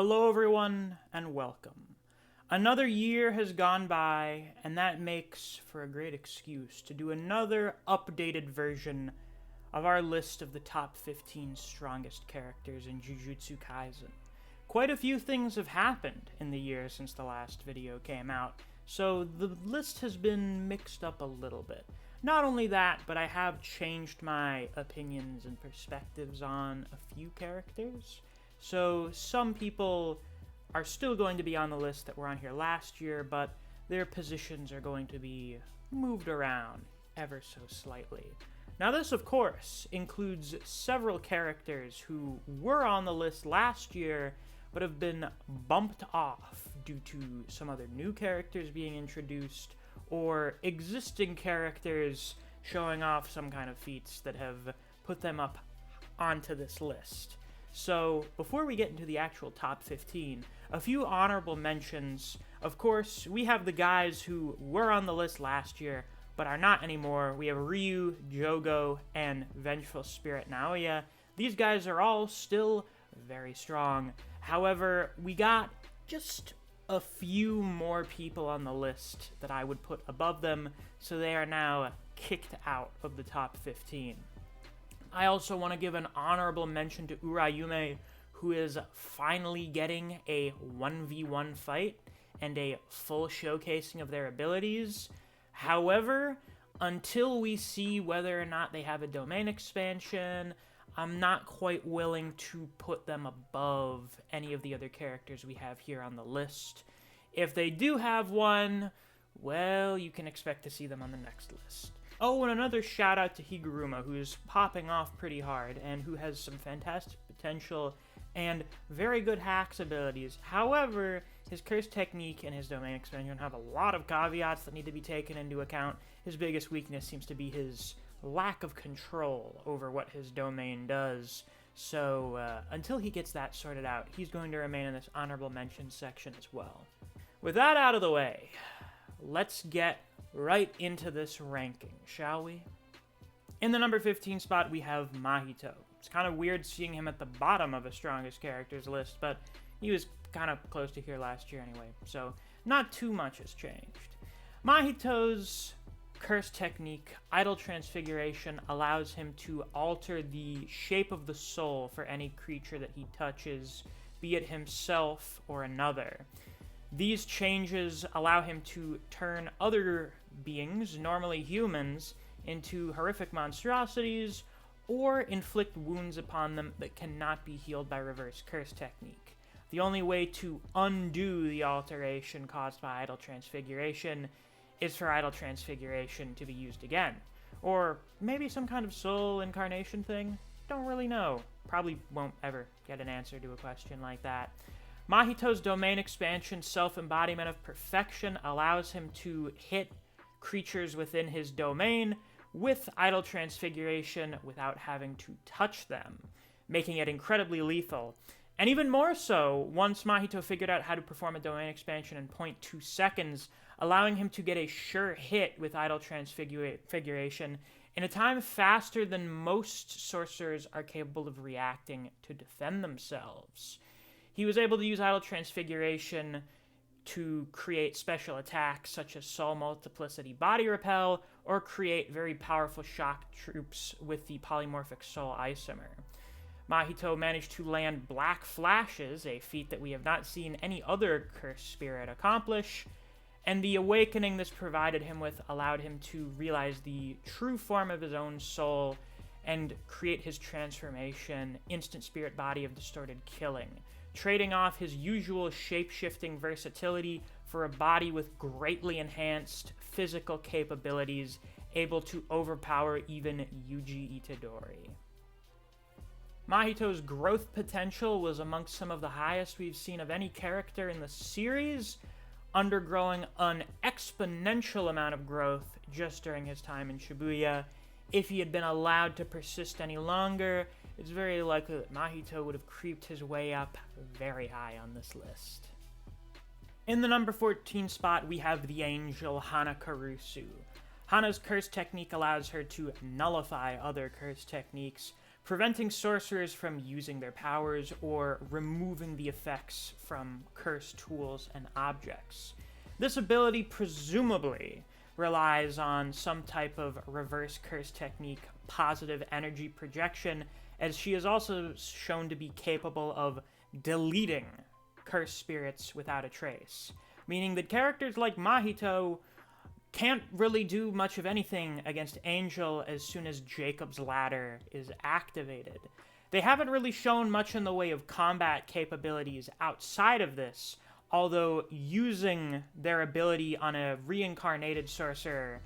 Hello everyone, and welcome. Another year has gone by, and that makes for a great excuse to do another updated version of our list of the top 15 strongest characters in Jujutsu Kaisen. Quite a few things have happened in the year since the last video came out, so the list has been mixed up a little bit. Not only that, but I have changed my opinions and perspectives on a few characters. So some people are still going to be on the list that were on here last year, but their positions are going to be moved around ever so slightly. Now this, of course, includes several characters who were on the list last year, but have been bumped off due to some other new characters being introduced, or existing characters showing off some kind of feats that have put them up onto this list. So, before we get into the actual top 15, a few honorable mentions. Of course, we have the guys who were on the list last year, but are not anymore. We have Ryu, Jogo, and Vengeful Spirit Naoya. These guys are all still very strong. However, we got just a few more people on the list that I would put above them, so they are now kicked out of the top 15. I also want to give an honorable mention to Urayume, who is finally getting a 1v1 fight and a full showcasing of their abilities. However, until we see whether or not they have a domain expansion, I'm not quite willing to put them above any of the other characters we have here on the list. If they do have one, well, you can expect to see them on the next list. Oh, and another shout out to Higuruma, who's popping off pretty hard and who has some fantastic potential and very good hacks abilities. However, his curse technique and his domain expansion have a lot of caveats that need to be taken into account. His biggest weakness seems to be his lack of control over what his domain does. So, until he gets that sorted out, he's going to remain in this honorable mention section as well. With that out of the way, let's get right into this ranking, shall we? In the number 15 spot, we have Mahito. It's kind of weird seeing him at the bottom of a strongest characters list, but he was kind of close to here last year anyway, so not too much has changed. Mahito's curse technique, Idol Transfiguration, allows him to alter the shape of the soul for any creature that he touches, be it himself or another. These changes allow him to turn other beings, normally humans, into horrific monstrosities, or inflict wounds upon them that cannot be healed by reverse curse technique. The only way to undo the alteration caused by Idol Transfiguration is for Idol Transfiguration to be used again. Or maybe some kind of soul incarnation thing? Don't really know. Probably won't ever get an answer to a question like that. Mahito's domain expansion, Self-Embodiment of Perfection, allows him to hit creatures within his domain with Idol Transfiguration without having to touch them, making it incredibly lethal. And even more so, once Mahito figured out how to perform a domain expansion in 0.2 seconds, allowing him to get a sure hit with Idol Transfiguration in a time faster than most sorcerers are capable of reacting to defend themselves. He was able to use Idol Transfiguration to create special attacks such as Soul Multiplicity Body Repel, or create very powerful shock troops with the Polymorphic Soul Isomer. Mahito managed to land Black Flashes, a feat that we have not seen any other cursed spirit accomplish, and the awakening this provided him with allowed him to realize the true form of his own soul and create his transformation, Instant Spirit Body of Distorted Killing, trading off his usual shape-shifting versatility for a body with greatly enhanced physical capabilities, able to overpower even Yuji Itadori. Mahito's growth potential was amongst some of the highest we've seen of any character in the series, undergoing an exponential amount of growth just during his time in Shibuya. If he had been allowed to persist any longer, it's very likely that Mahito would have creeped his way up very high on this list. In the number 14 spot, we have the angel Hana Karusu. Hana's curse technique allows her to nullify other curse techniques, preventing sorcerers from using their powers or removing the effects from cursed tools and objects. This ability presumably relies on some type of reverse curse technique, positive energy projection, as she is also shown to be capable of deleting cursed spirits without a trace, meaning that characters like Mahito can't really do much of anything against Angel as soon as Jacob's Ladder is activated. They haven't really shown much in the way of combat capabilities outside of this, although using their ability on a reincarnated sorcerer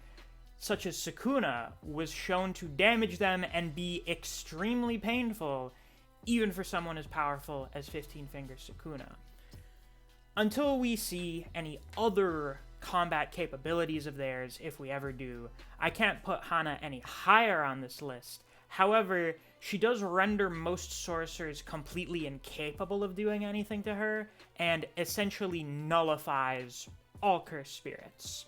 such as Sukuna was shown to damage them and be extremely painful, even for someone as powerful as 15 Finger Sukuna. Until we see any other combat capabilities of theirs, if we ever do, I can't put Hana any higher on this list. However, she does render most sorcerers completely incapable of doing anything to her, and essentially nullifies all cursed spirits.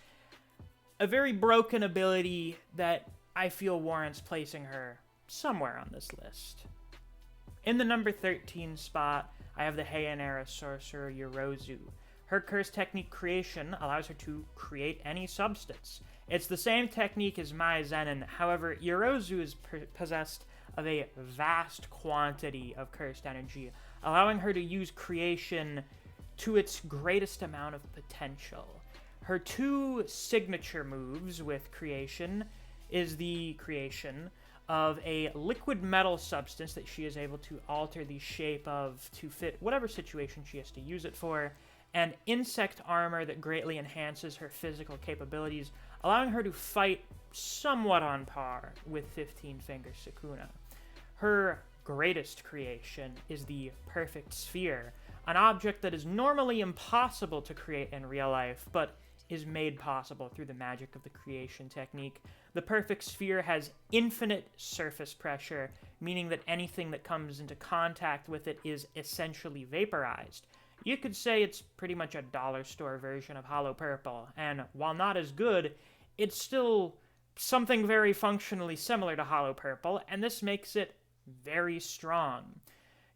A very broken ability that I feel warrants placing her somewhere on this list. In the number 13 spot, I have the Heian era sorcerer Yorozu. Her curse technique creation allows her to create any substance. It's the same technique as Maki Zenon, however, Yorozu is possessed of a vast quantity of cursed energy, allowing her to use creation to its greatest amount of potential. Her two signature moves with creation is the creation of a liquid metal substance that she is able to alter the shape of to fit whatever situation she has to use it for, and insect armor that greatly enhances her physical capabilities, allowing her to fight somewhat on par with 15 Finger Sukuna. Her greatest creation is the Perfect Sphere, an object that is normally impossible to create in real life, but is made possible through the magic of the creation technique. The Perfect Sphere has infinite surface pressure, meaning that anything that comes into contact with it is essentially vaporized. You could say it's pretty much a dollar store version of Hollow Purple, and while not as good, it's still something very functionally similar to Hollow Purple, and this makes it very strong.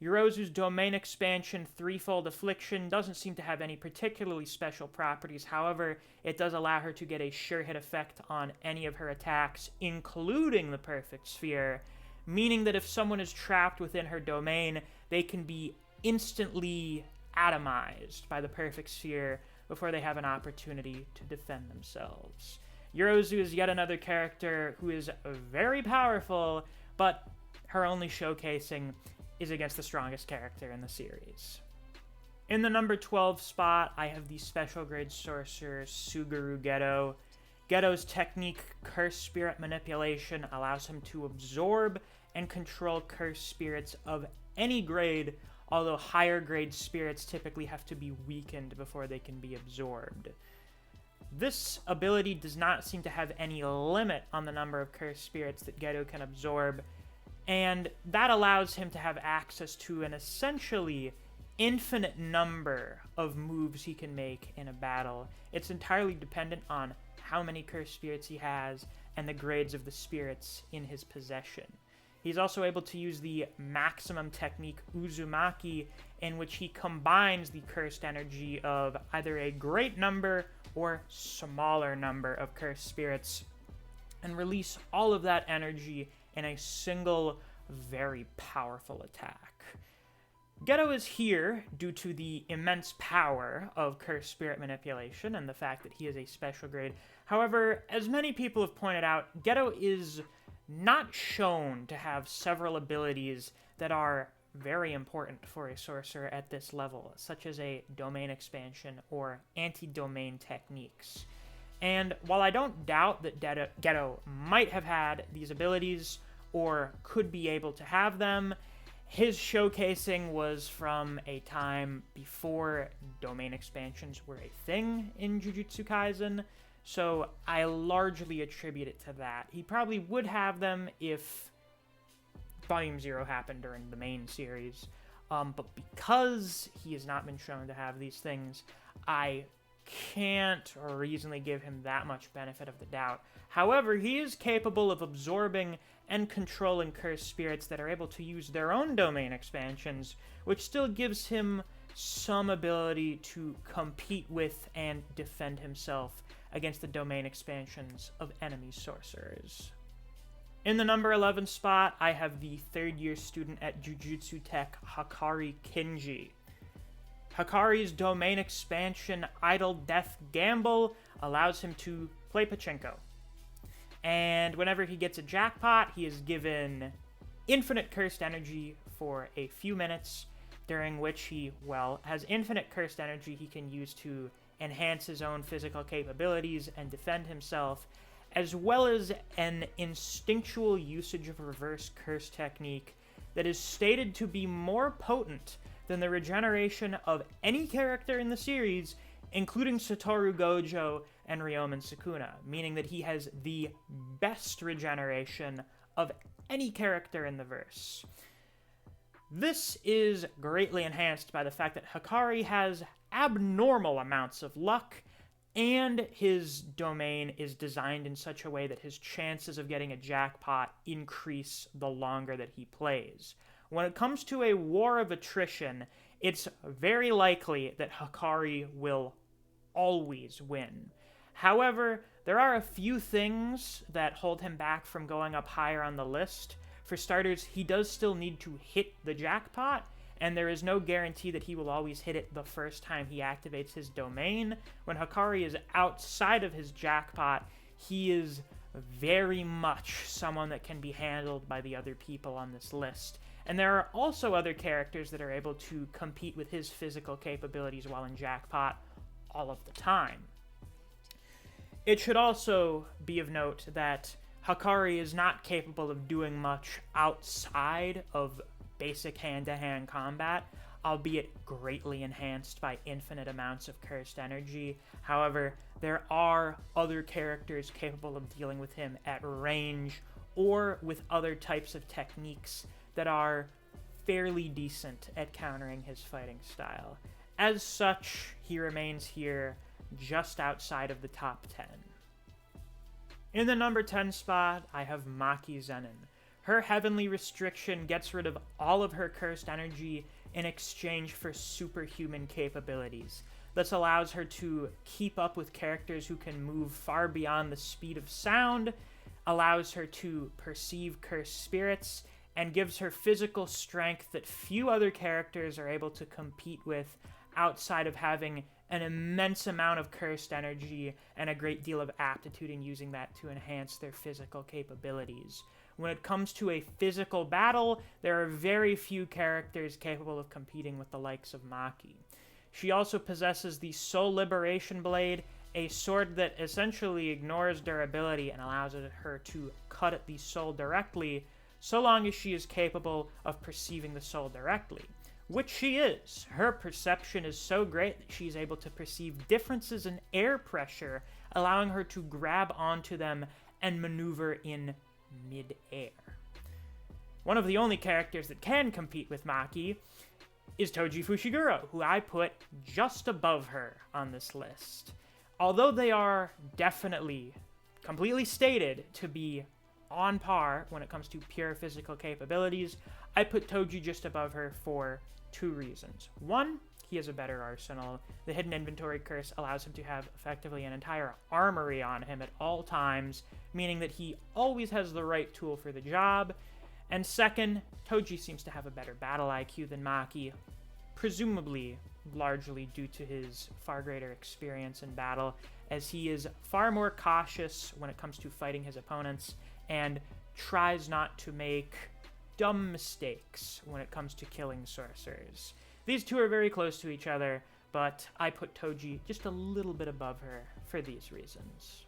Yorozu's domain expansion Threefold Affliction doesn't seem to have any particularly special properties. However, it does allow her to get a sure hit effect on any of her attacks, including the Perfect Sphere, meaning that if someone is trapped within her domain, they can be instantly atomized by the Perfect Sphere before they have an opportunity to defend themselves. Yorozu is yet another character who is very powerful, but her only showcasing is against the strongest character in the series. In the number 12 spot, I have the special grade sorcerer Suguru Ghetto. Ghetto's technique, Curse Spirit Manipulation, allows him to absorb and control cursed spirits of any grade, although higher grade spirits typically have to be weakened before they can be absorbed. This ability does not seem to have any limit on the number of cursed spirits that Ghetto can absorb, and that allows him to have access to an essentially infinite number of moves he can make in a battle. It's entirely dependent on how many cursed spirits he has and the grades of the spirits in his possession. He's also able to use the maximum technique Uzumaki, in which he combines the cursed energy of either a great number or smaller number of cursed spirits and release all of that energy in a single, very powerful attack. Ghetto is here due to the immense power of Cursed Spirit Manipulation and the fact that he is a special grade. However, as many people have pointed out, Ghetto is not shown to have several abilities that are very important for a sorcerer at this level, such as a domain expansion or anti-domain techniques. And while I don't doubt that Ghetto might have had these abilities or could be able to have them, his showcasing was from a time before domain expansions were a thing in Jujutsu Kaisen, so I largely attribute it to that. He probably would have them if Volume 0 happened during the main series, but because he has not been shown to have these things, I can't reasonably give him that much benefit of the doubt. However, he is capable of absorbing and controlling cursed spirits that are able to use their own domain expansions, which still gives him some ability to compete with and defend himself against the domain expansions of enemy sorcerers. In the number 11 spot, I have the third-year student at Jujutsu Tech, Hakari Kinji. Hakari's domain expansion Idle Death Gamble allows him to play pachinko. And whenever he gets a jackpot, he is given infinite cursed energy for a few minutes, during which he, has infinite cursed energy he can use to enhance his own physical capabilities and defend himself, as well as an instinctual usage of reverse curse technique that is stated to be more potent than the regeneration of any character in the series, including Satoru Gojo and Ryomen Sukuna, meaning that he has the best regeneration of any character in the verse. This is greatly enhanced by the fact that Hakari has abnormal amounts of luck, and his domain is designed in such a way that his chances of getting a jackpot increase the longer that he plays. When it comes to a war of attrition, it's very likely that Hakari will always win. However, there are a few things that hold him back from going up higher on the list. For starters, he does still need to hit the jackpot, and there is no guarantee that he will always hit it the first time he activates his domain. When Hakari is outside of his jackpot, he is very much someone that can be handled by the other people on this list. And there are also other characters that are able to compete with his physical capabilities while in jackpot all of the time. It should also be of note that Hakari is not capable of doing much outside of basic hand-to-hand combat, albeit greatly enhanced by infinite amounts of cursed energy. However, there are other characters capable of dealing with him at range or with other types of techniques that are fairly decent at countering his fighting style. As such, he remains here just outside of the top 10. In the number 10 spot, I have Maki Zenon. Her heavenly restriction gets rid of all of her cursed energy in exchange for superhuman capabilities. This allows her to keep up with characters who can move far beyond the speed of sound, allows her to perceive cursed spirits, and gives her physical strength that few other characters are able to compete with outside of having an immense amount of cursed energy and a great deal of aptitude in using that to enhance their physical capabilities. When it comes to a physical battle, there are very few characters capable of competing with the likes of Maki. She also possesses the Soul Liberation Blade, a sword that essentially ignores durability and allows her to cut at the soul directly, so long as she is capable of perceiving the soul directly. Which she is. Her perception is so great that she is able to perceive differences in air pressure, allowing her to grab onto them and maneuver in mid-air. One of the only characters that can compete with Maki is Toji Fushiguro, who I put just above her on this list. Although they are definitely completely stated to be on par when it comes to pure physical capabilities, I put Toji just above her for two reasons. One, he has a better arsenal. The hidden inventory curse allows him to have effectively an entire armory on him at all times, meaning that he always has the right tool for the job. And second, Toji seems to have a better battle IQ than Maki, presumably largely due to his far greater experience in battle, as he is far more cautious when it comes to fighting his opponents and tries not to make dumb mistakes when it comes to killing sorcerers. These two are very close to each other, but I put Toji just a little bit above her for these reasons.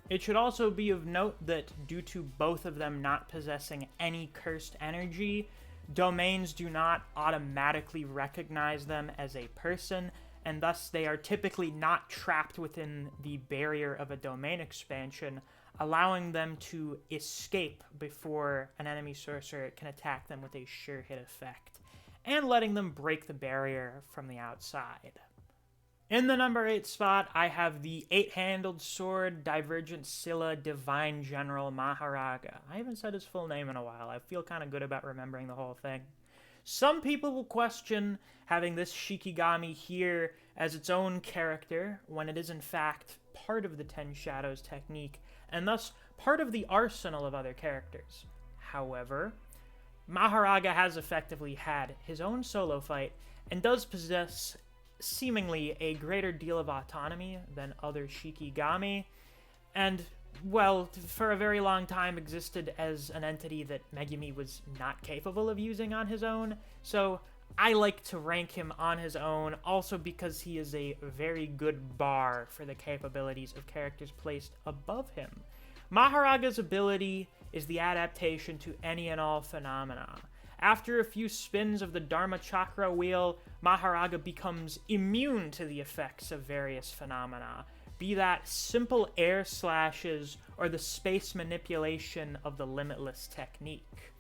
It should also be of note that due to both of them not possessing any cursed energy, domains do not automatically recognize them as a person, and thus they are typically not trapped within the barrier of a domain expansion, allowing them to escape before an enemy sorcerer can attack them with a sure hit effect, and letting them break the barrier from the outside. In the number 8 spot, I have the 8-handled sword, Divergent Scylla, Divine General Maharaga. I haven't said his full name in a while. I feel kind of good about remembering the whole thing. Some people will question having this Shikigami here as its own character, when it is in fact part of the Ten Shadows technique, and thus part of the arsenal of other characters. However, Maharaga has effectively had his own solo fight, and does possess seemingly a greater deal of autonomy than other Shikigami, and, well, for a very long time existed as an entity that Megumi was not capable of using on his own, so I like to rank him on his own, also because he is a very good bar for the capabilities of characters placed above him. Maharaga's ability is the adaptation to any and all phenomena. After a few spins of the Dharma Chakra wheel, Maharaga becomes immune to the effects of various phenomena, be that simple air slashes or the space manipulation of the Limitless technique.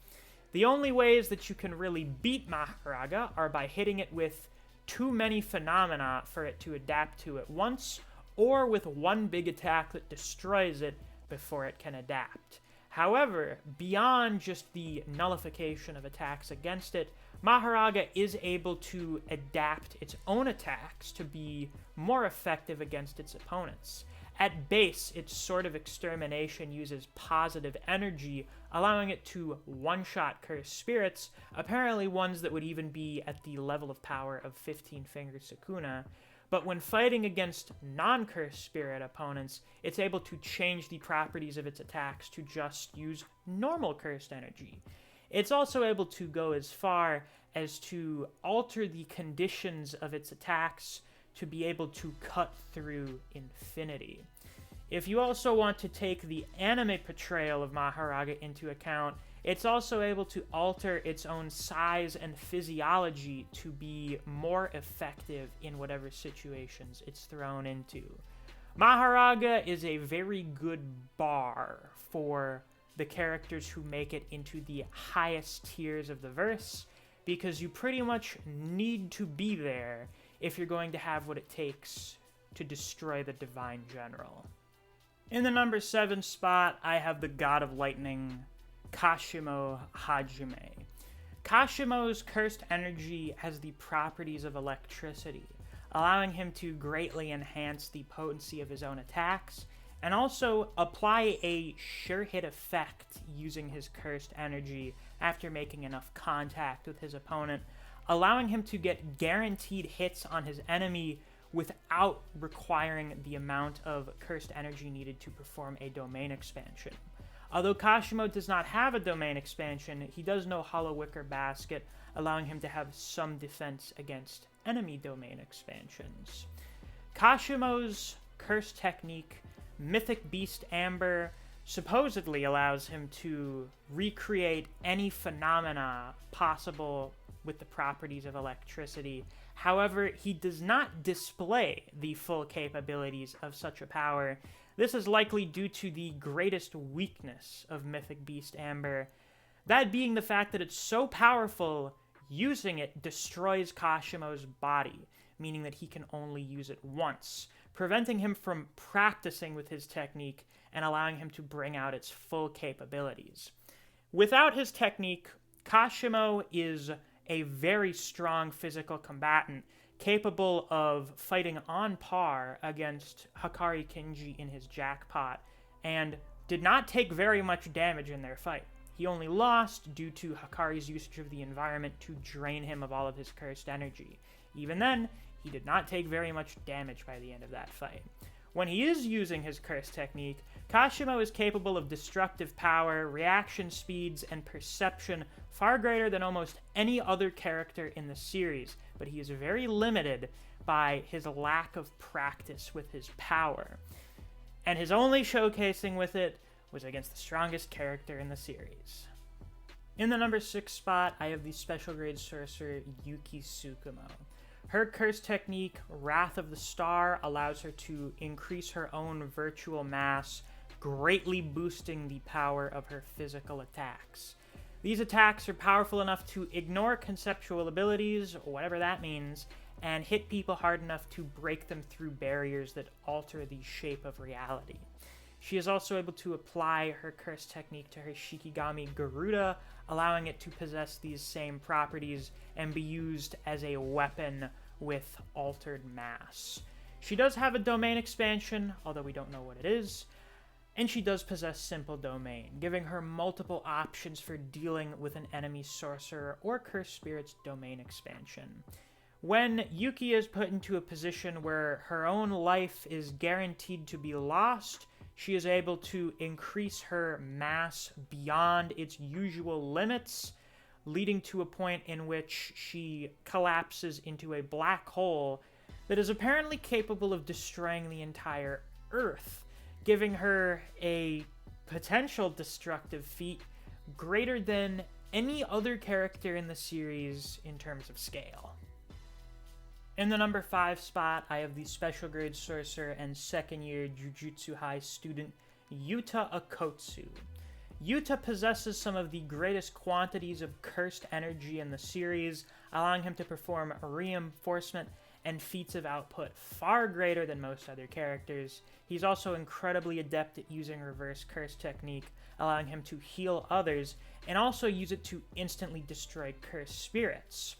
The only ways that you can really beat Maharaga are by hitting it with too many phenomena for it to adapt to at once, or with one big attack that destroys it before it can adapt. However, beyond just the nullification of attacks against it, Maharaga is able to adapt its own attacks to be more effective against its opponents. At base, its Sword of Extermination uses positive energy, allowing it to one-shot cursed spirits, apparently ones that would even be at the level of power of 15-fingered Sukuna. But when fighting against non-cursed spirit opponents, it's able to change the properties of its attacks to just use normal cursed energy. It's also able to go as far as to alter the conditions of its attacks to be able to cut through infinity. If you also want to take the anime portrayal of Maharaga into account, it's also able to alter its own size and physiology to be more effective in whatever situations it's thrown into. Maharaga is a very good bar for the characters who make it into the highest tiers of the verse, because you pretty much need to be there if you're going to have what it takes to destroy the Divine General. In the number 7 spot, I have the God of Lightning, Kosimo Hajime. Kosimo's cursed energy has the properties of electricity, allowing him to greatly enhance the potency of his own attacks, and also apply a sure hit effect using his cursed energy after making enough contact with his opponent, allowing him to get guaranteed hits on his enemy without requiring the amount of cursed energy needed to perform a domain expansion. Although Kosimo does not have a domain expansion, he does know Hollow Wicker Basket, allowing him to have some defense against enemy domain expansions. Kosimo's cursed technique, Mythic Beast Amber, supposedly allows him to recreate any phenomena possible with the properties of electricity. However, he does not display the full capabilities of such a power. This is likely due to the greatest weakness of Mythic Beast Amber, that being the fact that it's so powerful, using it destroys Kosimo's body, meaning that he can only use it once, preventing him from practicing with his technique and allowing him to bring out its full capabilities. Without his technique, Kosimo is a very strong physical combatant, capable of fighting on par against Hakari Kinji in his jackpot, and did not take very much damage in their fight. He only lost due to Hakari's usage of the environment to drain him of all of his cursed energy. Even then, he did not take very much damage by the end of that fight. When he is using his curse technique, Kosimo is capable of destructive power, reaction speeds, and perception far greater than almost any other character in the series, but he is very limited by his lack of practice with his power. And his only showcasing with it was against the strongest character in the series. In the number 6 spot, I have the special grade sorcerer Yuki Sukumo. Her curse technique, Wrath of the Star, allows her to increase her own virtual mass, greatly boosting the power of her physical attacks. These attacks are powerful enough to ignore conceptual abilities, whatever that means, and hit people hard enough to break them through barriers that alter the shape of reality. She is also able to apply her curse technique to her Shikigami Garuda, allowing it to possess these same properties and be used as a weapon with altered mass. She does have a domain expansion, although we don't know what it is, and she does possess Simple Domain, giving her multiple options for dealing with an enemy sorcerer or cursed spirit's domain expansion. When Yuki is put into a position where her own life is guaranteed to be lost, she is able to increase her mass beyond its usual limits, leading to a point in which she collapses into a black hole that is apparently capable of destroying the entire Earth, giving her a potential destructive feat greater than any other character in the series in terms of scale. In the number 5 spot, I have the special grade sorcerer and second-year Jujutsu High student Uta Oto. Yuta possesses some of the greatest quantities of cursed energy in the series, allowing him to perform reinforcement and feats of output far greater than most other characters. He's also incredibly adept at using reverse curse technique, allowing him to heal others, and also use it to instantly destroy cursed spirits.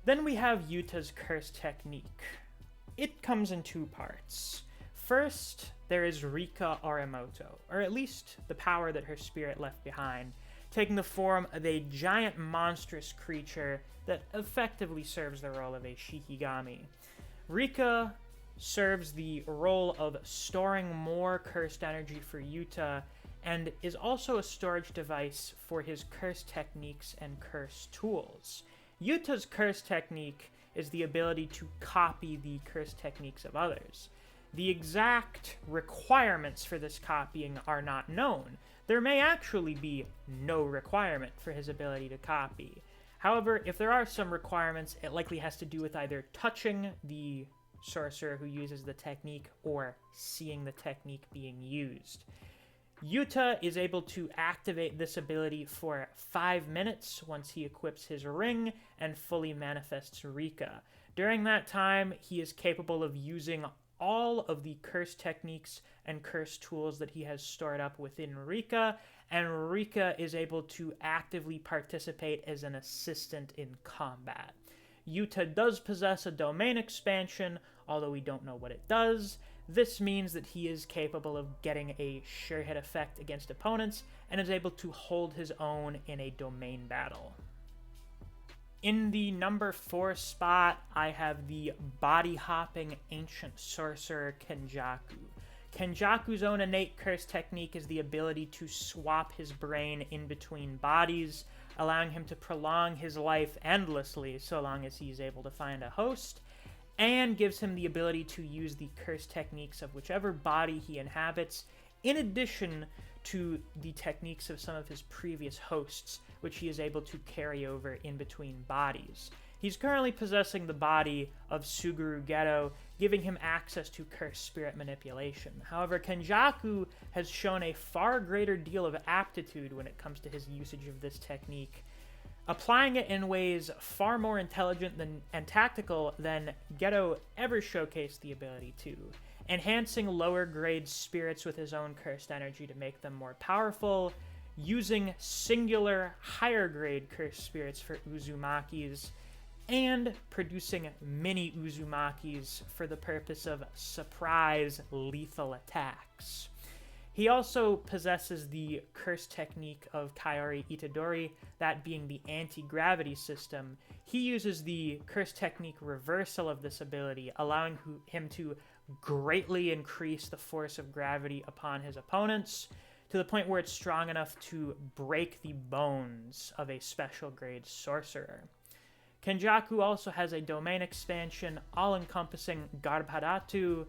Then we have Yuta's curse technique. It comes in 2 parts. First, there is Rika Arimoto, or at least the power that her spirit left behind, taking the form of a giant monstrous creature that effectively serves the role of a Shikigami. Rika serves the role of storing more cursed energy for Yuta, and is also a storage device for his curse techniques and curse tools. Yuta's curse technique is the ability to copy the curse techniques of others. The exact requirements for this copying are not known. There may actually be no requirement for his ability to copy. However, if there are some requirements, it likely has to do with either touching the sorcerer who uses the technique or seeing the technique being used. Yuta is able to activate this ability for 5 minutes once he equips his ring and fully manifests Rika. During that time, he is capable of using all of the curse techniques and curse tools that he has stored up within Rika, and Rika is able to actively participate as an assistant in combat. Yuta does possess a domain expansion, although we don't know what it does. This means that he is capable of getting a sure hit effect against opponents and is able to hold his own in a domain battle. In the number 4 spot, I have the body-hopping ancient sorcerer Kenjaku. Kenjaku's own innate curse technique is the ability to swap his brain in between bodies, allowing him to prolong his life endlessly so long as he is able to find a host, and gives him the ability to use the curse techniques of whichever body he inhabits, in addition to the techniques of some of his previous hosts, which he is able to carry over in between bodies. He's currently possessing the body of Suguru Ghetto, giving him access to cursed spirit manipulation. However, Kenjaku has shown a far greater deal of aptitude when it comes to his usage of this technique, applying it in ways far more intelligent and tactical than Ghetto ever showcased the ability to, enhancing lower grade spirits with his own cursed energy to make them more powerful, using singular higher grade cursed spirits for Uzumakis, and producing mini Uzumakis for the purpose of surprise lethal attacks. He also possesses the curse technique of Kaori Itadori, that being the anti-gravity system. He uses the curse technique reversal of this ability, allowing him to greatly increase the force of gravity upon his opponents, to the point where it's strong enough to break the bones of a special grade sorcerer. Kenjaku also has a domain expansion all-encompassing Garbhadatu.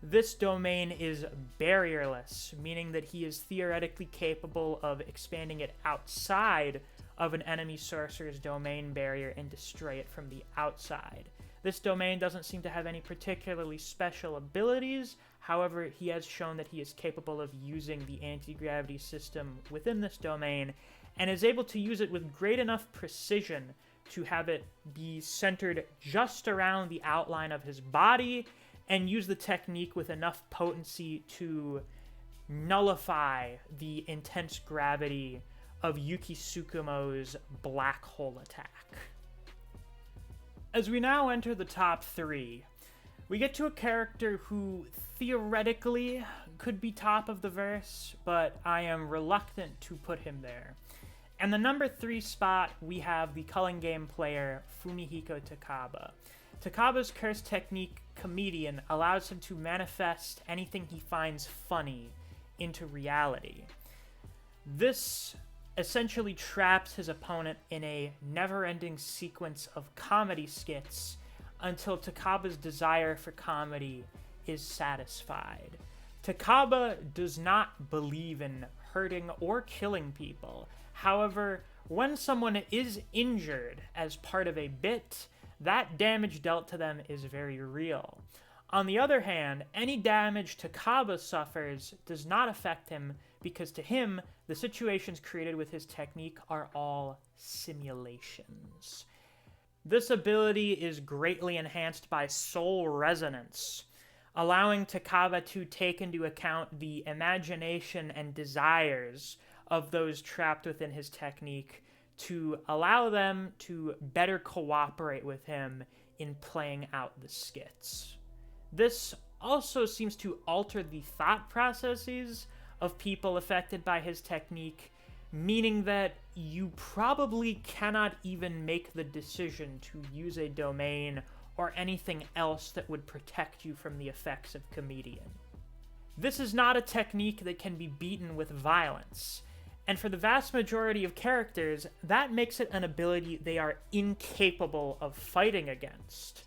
This domain is barrierless, meaning that he is theoretically capable of expanding it outside of an enemy sorcerer's domain barrier and destroy it from the outside. This domain doesn't seem to have any particularly special abilities. However, he has shown that he is capable of using the anti-gravity system within this domain and is able to use it with great enough precision to have it be centered just around the outline of his body and use the technique with enough potency to nullify the intense gravity of Yuki Sukumo's black hole attack. As we now enter the top 3, we get to a character who theoretically could be top of the verse, but I am reluctant to put him there. In the number 3 spot, we have the Culling Game player Fumihiko Takaba. Takaba's curse technique, Comedian, allows him to manifest anything he finds funny into reality. This essentially traps his opponent in a never-ending sequence of comedy skits until Takaba's desire for comedy is satisfied. Takaba does not believe in hurting or killing people. However, when someone is injured as part of a bit, that damage dealt to them is very real. On the other hand, any damage Takaba suffers does not affect him because to him, the situations created with his technique are all simulations. This ability is greatly enhanced by soul resonance, allowing Takaba to take into account the imagination and desires of those trapped within his technique to allow them to better cooperate with him in playing out the skits. This also seems to alter the thought processes of people affected by his technique, meaning that you probably cannot even make the decision to use a domain or anything else that would protect you from the effects of Comedian. This is not a technique that can be beaten with violence, and for the vast majority of characters, that makes it an ability they are incapable of fighting against.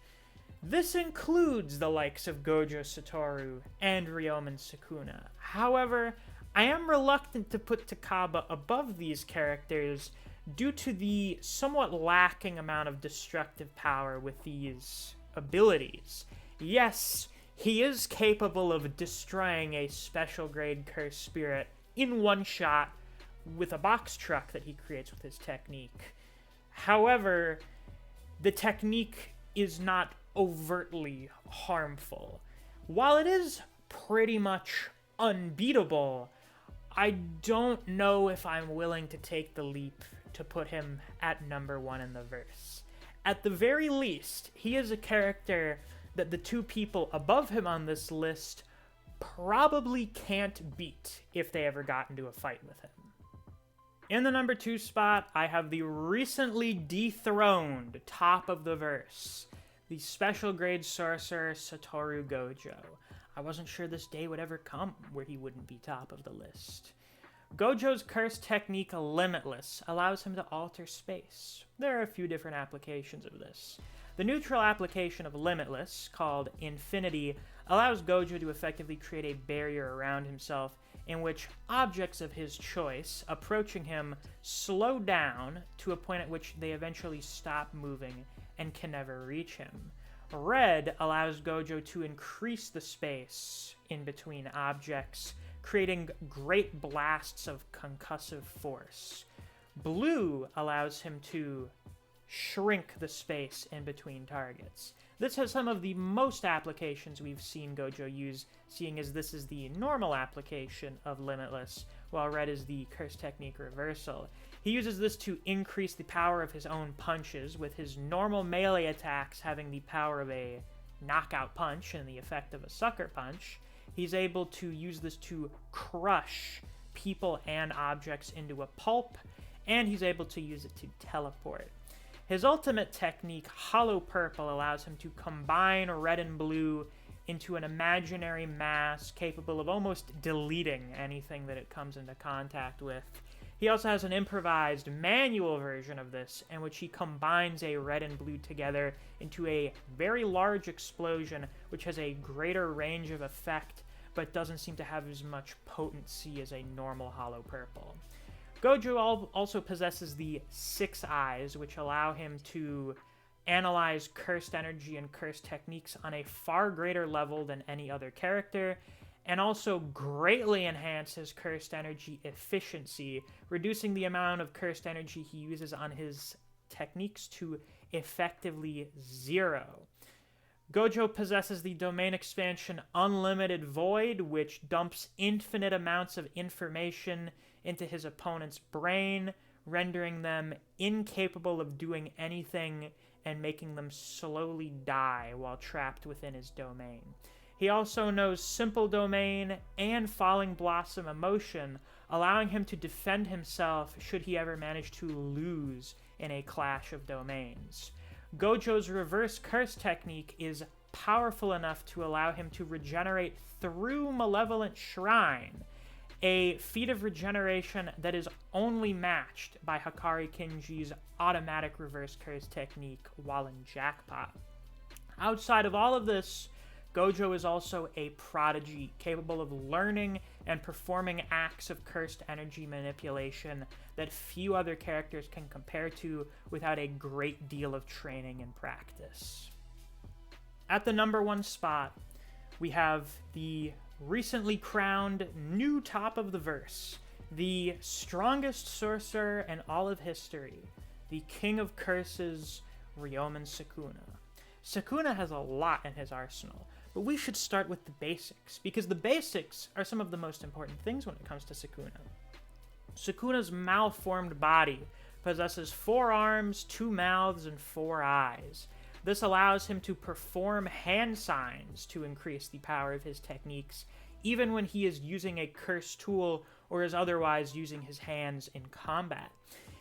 This includes the likes of Gojo Satoru and Ryomen Sukuna. However, I am reluctant to put Takaba above these characters due to the somewhat lacking amount of destructive power with these abilities. Yes, he is capable of destroying a special grade cursed spirit in one shot with a box truck that he creates with his technique. However, the technique is not overtly harmful. While it is pretty much unbeatable, I don't know if I'm willing to take the leap to put him at number 1 in the verse. At the very least, he is a character that the 2 people above him on this list probably can't beat if they ever got into a fight with him. In the number 2 spot, I have the recently dethroned top of the verse, the special grade sorcerer Satoru Gojo. I wasn't sure this day would ever come where he wouldn't be top of the list. Gojo's curse technique, Limitless, allows him to alter space. There are a few different applications of this. The neutral application of Limitless, called Infinity, allows Gojo to effectively create a barrier around himself in which objects of his choice approaching him slow down to a point at which they eventually stop moving and can never reach him. Red allows Gojo to increase the space in between objects, creating great blasts of concussive force. Blue allows him to shrink the space in between targets. This has some of the most applications we've seen Gojo use, seeing as this is the normal application of Limitless, while red is the curse technique reversal. He uses this to increase the power of his own punches, with his normal melee attacks having the power of a knockout punch and the effect of a sucker punch. He's able to use this to crush people and objects into a pulp, and he's able to use it to teleport. His ultimate technique, Hollow Purple, allows him to combine red and blue into an imaginary mass capable of almost deleting anything that it comes into contact with. He also has an improvised manual version of this, in which he combines a red and blue together into a very large explosion, which has a greater range of effect, but doesn't seem to have as much potency as a normal Hollow Purple. Gojo also possesses the 6 eyes, which allow him to analyze cursed energy and cursed techniques on a far greater level than any other character, and also greatly enhances cursed energy efficiency, reducing the amount of cursed energy he uses on his techniques to effectively 0. Gojo possesses the domain expansion Unlimited Void, which dumps infinite amounts of information into his opponent's brain, rendering them incapable of doing anything and making them slowly die while trapped within his domain. He also knows Simple Domain and Falling Blossom Emotion, allowing him to defend himself should he ever manage to lose in a clash of domains. Gojo's Reverse Curse technique is powerful enough to allow him to regenerate through Malevolent Shrine, a feat of regeneration that is only matched by Hakari Kinji's automatic Reverse Curse technique while in Jackpot. Outside of all of this, Gojo is also a prodigy, capable of learning and performing acts of cursed energy manipulation that few other characters can compare to without a great deal of training and practice. At the number 1 spot, we have the recently crowned new top of the verse, the strongest sorcerer in all of history, the king of curses, Ryomen Sukuna. Sukuna has a lot in his arsenal, but we should start with the basics, because the basics are some of the most important things when it comes to Sukuna. Sukuna's malformed body possesses 4 arms, 2 mouths, and 4 eyes. This allows him to perform hand signs to increase the power of his techniques, even when he is using a cursed tool or is otherwise using his hands in combat.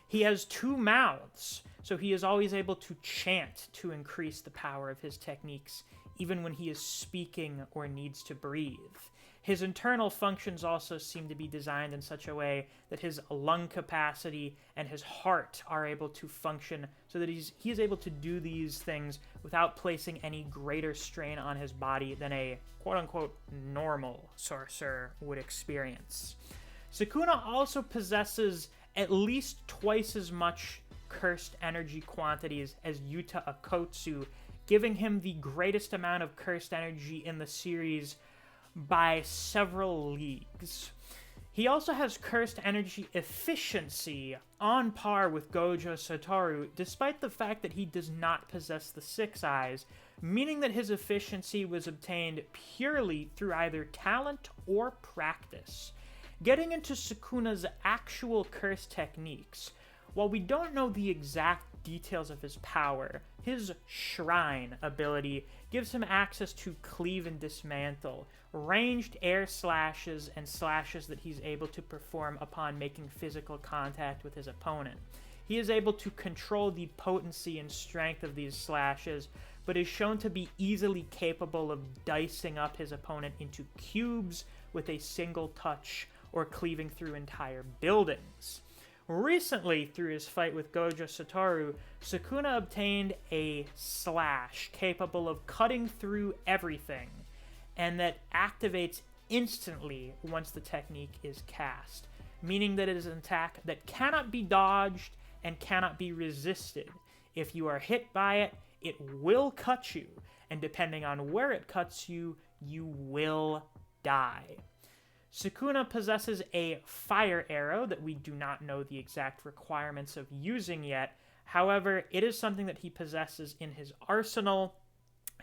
He has 2 mouths, so he is always able to chant to increase the power of his techniques, even when he is speaking or needs to breathe. His internal functions also seem to be designed in such a way that his lung capacity and his heart are able to function so that he is able to do these things without placing any greater strain on his body than a quote-unquote normal sorcerer would experience. Sukuna also possesses at least twice as much cursed energy quantities as Uta Oto, giving him the greatest amount of cursed energy in the series by several leagues. He also has cursed energy efficiency on par with Gojo Satoru, despite the fact that he does not possess the 6 eyes, meaning that his efficiency was obtained purely through either talent or practice. Getting into Sukuna's actual curse techniques, while we don't know the exact details of his power, his Shrine ability gives him access to cleave and dismantle, ranged air slashes, and slashes that he's able to perform upon making physical contact with his opponent. He is able to control the potency and strength of these slashes, but is shown to be easily capable of dicing up his opponent into cubes with a single touch, or cleaving through entire buildings. Recently, through his fight with Gojo Satoru, Sukuna obtained a slash capable of cutting through everything, and that activates instantly once the technique is cast, meaning that it is an attack that cannot be dodged and cannot be resisted. If you are hit by it, it will cut you, and depending on where it cuts you, you will die. Sukuna possesses a fire arrow that we do not know the exact requirements of using yet. However, it is something that he possesses in his arsenal,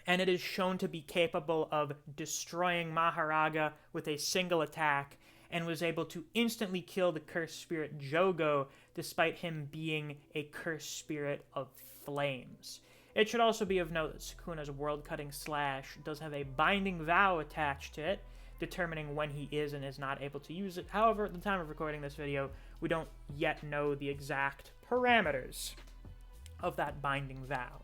and it is shown to be capable of destroying Maharaga with a single attack, and was able to instantly kill the cursed spirit Jogo, despite him being a cursed spirit of flames. It should also be of note that Sukuna's world-cutting slash does have a binding vow attached to it, determining when he is and is not able to use it. However, at the time of recording this video, we don't yet know the exact parameters of that binding vow.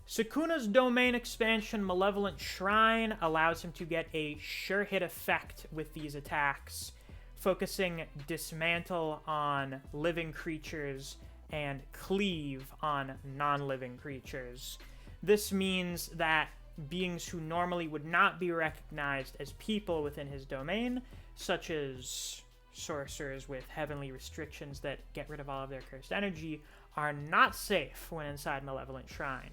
Sukuna's domain expansion Malevolent Shrine allows him to get a sure hit effect with these attacks, focusing Dismantle on living creatures and Cleave on non-living creatures. This means that beings who normally would not be recognized as people within his domain, such as sorcerers with heavenly restrictions that get rid of all of their cursed energy, are not safe when inside Malevolent Shrine.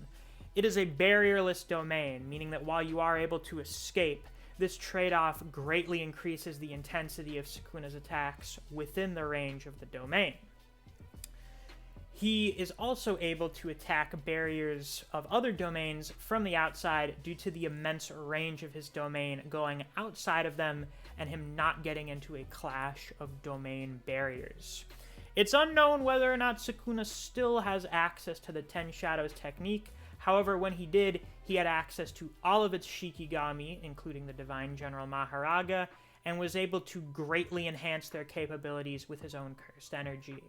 It is a barrierless domain, meaning that while you are able to escape, this trade-off greatly increases the intensity of Sukuna's attacks within the range of the domain. He is also able to attack barriers of other domains from the outside due to the immense range of his domain going outside of them and him not getting into a clash of domain barriers. It's unknown whether or not Sukuna still has access to the Ten Shadows technique. However, when he did, he had access to all of its Shikigami, including the Divine General Maharaga, and was able to greatly enhance their capabilities with his own cursed energy.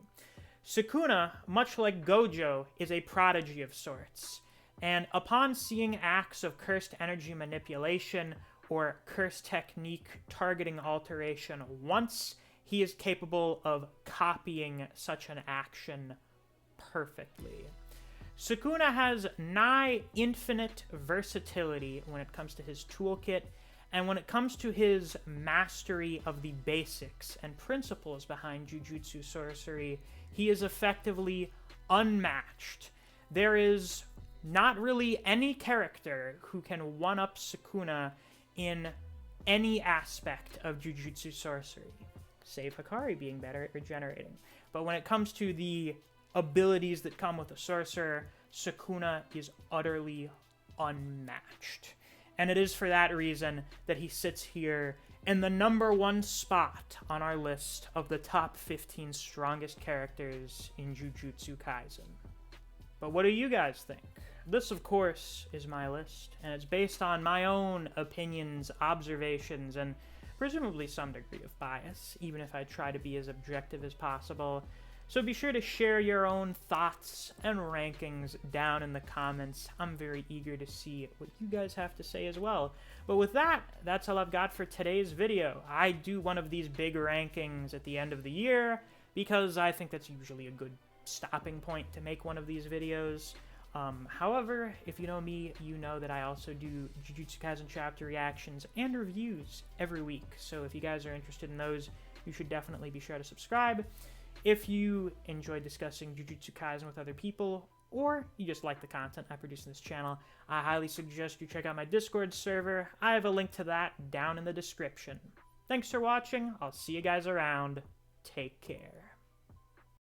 Sukuna, much like Gojo, is a prodigy of sorts, and upon seeing acts of cursed energy manipulation or cursed technique targeting alteration once, he is capable of copying such an action perfectly. Sukuna has nigh infinite versatility when it comes to his toolkit, and when it comes to his mastery of the basics and principles behind Jujutsu sorcery, he is effectively unmatched. There is not really any character who can one-up Sukuna in any aspect of Jujutsu sorcery, save Hakari being better at regenerating. But when it comes to the abilities that come with a sorcerer, Sukuna is utterly unmatched. And it is for that reason that he sits here in the #1 spot on our list of the top 15 strongest characters in Jujutsu Kaisen. But what do you guys think? This, of course, is my list, and it's based on my own opinions, observations, and presumably some degree of bias, even if I try to be as objective as possible. So be sure to share your own thoughts and rankings down in the comments. I'm very eager to see what you guys have to say as well. But with that, that's all I've got for today's video. I do one of these big rankings at the end of the year because I think that's usually a good stopping point to make one of these videos. However, if you know me, you know that I also do Jujutsu Kaisen chapter reactions and reviews every week. So if you guys are interested in those, you should definitely be sure to subscribe. If you enjoy discussing Jujutsu Kaisen with other people, or you just like the content I produce in this channel, I highly suggest you check out my Discord server. I have a link to that down in the description. Thanks for watching. I'll see you guys around. Take care.